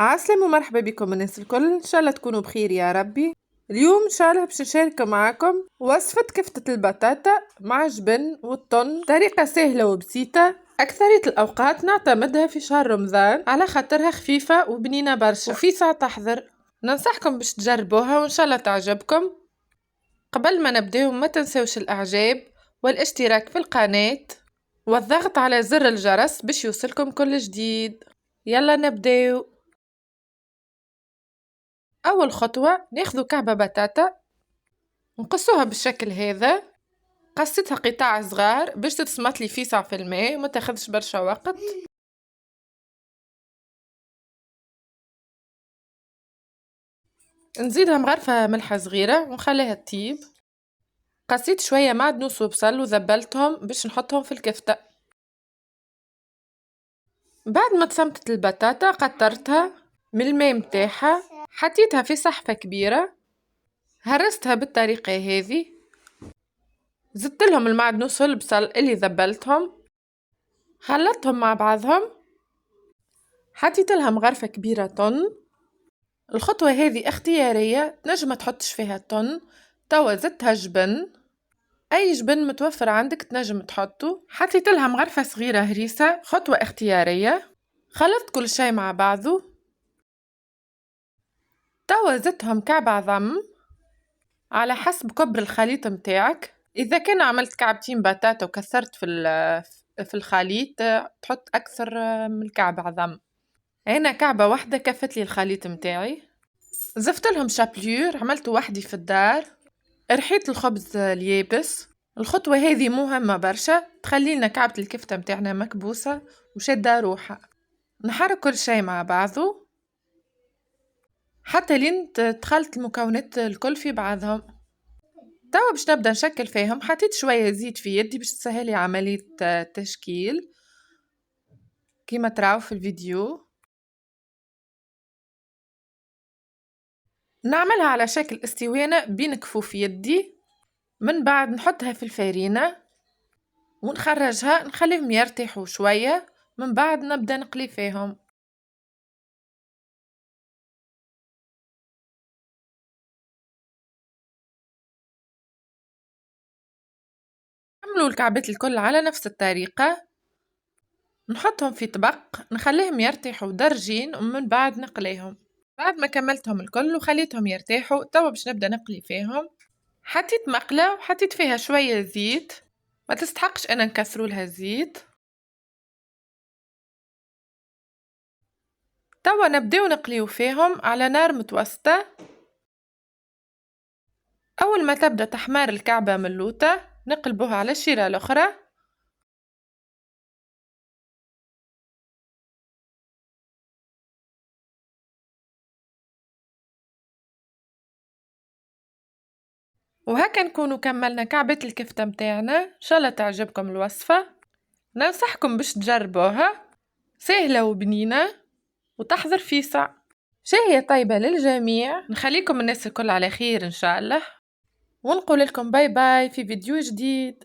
عسلامة ومرحبا بكم الناس الكل، ان شاء الله تكونوا بخير يا ربي. اليوم ان شاء الله باش نشارك معاكم وصفة كفتة البطاطا مع جبن والطن، طريقة سهلة وبسيطة. أكثرية الأوقات نعتمدها في شهر رمضان على خاطرها خفيفة وبنينة برشا وفي ساعة تحضر. ننصحكم باش تجربوها وإن شاء الله تعجبكم. قبل ما نبداو ما تنسوش الإعجاب والاشتراك في القناة والضغط على زر الجرس باش يوصلكم كل جديد. يلا نبداو. أول خطوة ناخذ كعبة بطاطا نقصوها بالشكل هذا، قصيتها قطع صغار باش تتسمطلي فيسع في الماء وما تاخذش برشا وقت. نزيدها مغرفة ملحة صغيرة ونخليها تطيب. قصيت شوية معدنوس وبصل وذبلتهم باش نحطهم في الكفتة. بعد ما تسمطت البطاطا قطرتها من الماء متاعها، حطيتها في صحفة كبيرة، هرستها بالطريقة هذه، زدت لهم المعدنوس والبصل اللي ذبلتهم، خلطتهم مع بعضهم، حطيت لها مغرفة كبيرة طن. الخطوة هذه اختيارية، تنجم ما تحطش فيها طن. توا زدتها جبن، اي جبن متوفر عندك تنجم تحطه. حطيت لها مغرفة صغيرة هريسة، خطوة اختيارية. خلطت كل شيء مع بعضه. توا زدتهم كعب عظم على حسب كبر الخليط متاعك. اذا كان عملت كعبتين بطاطا وكسرت في الخليط تحط اكثر من كعب عظم. هنا كعبة واحدة كفت لي الخليط متاعي. زفت لهم شابليور عملته وحدي في الدار. رحيت الخبز اليابس. الخطوة هذه مهمة برشا، تخلينا كعبة الكفتة متاعنا مكبوسة وشادة روحها. نحرك كل شيء مع بعضه حتى لين تخلط المكونات الكل في بعضهم. توا باش نبدا نشكل فيهم. حطيت شوية زيت في يدي باش تسهلي عملية التشكيل كيما تراو في الفيديو. نعملها على شكل استوانة بين كفوف يدي، من بعد نحطها في الفارينة ونخرجها نخليهم يرتاحوا شوية، من بعد نبدأ نقلي فيهم. نعملوا الكعبات الكل على نفس الطريقة، نحطهم في طبق نخليهم يرتاحوا درجين ومن بعد نقليهم. بعد ما كملتهم الكل وخليتهم يرتاحوا، توا باش نبدأ نقلي فيهم. حطيت مقلة وحطيت فيها شوية زيت، ما تستحقش أنا نكسروا لها الزيت. توا نبدأ نقليو فيهم على نار متوسطة. أول ما تبدأ تحمار الكعبة من اللوطة نقلبوها على الشيرة الأخرى. وهكا نكونوا كملنا كعبة الكفتة متاعنا. إن شاء الله تعجبكم الوصفة، ننصحكم باش تجربوها، سهلة وبنينة وتحضر فيسع. شهية طيبة للجميع. نخليكم الناس الكل على خير إن شاء الله، ونقول لكم باي باي في فيديو جديد.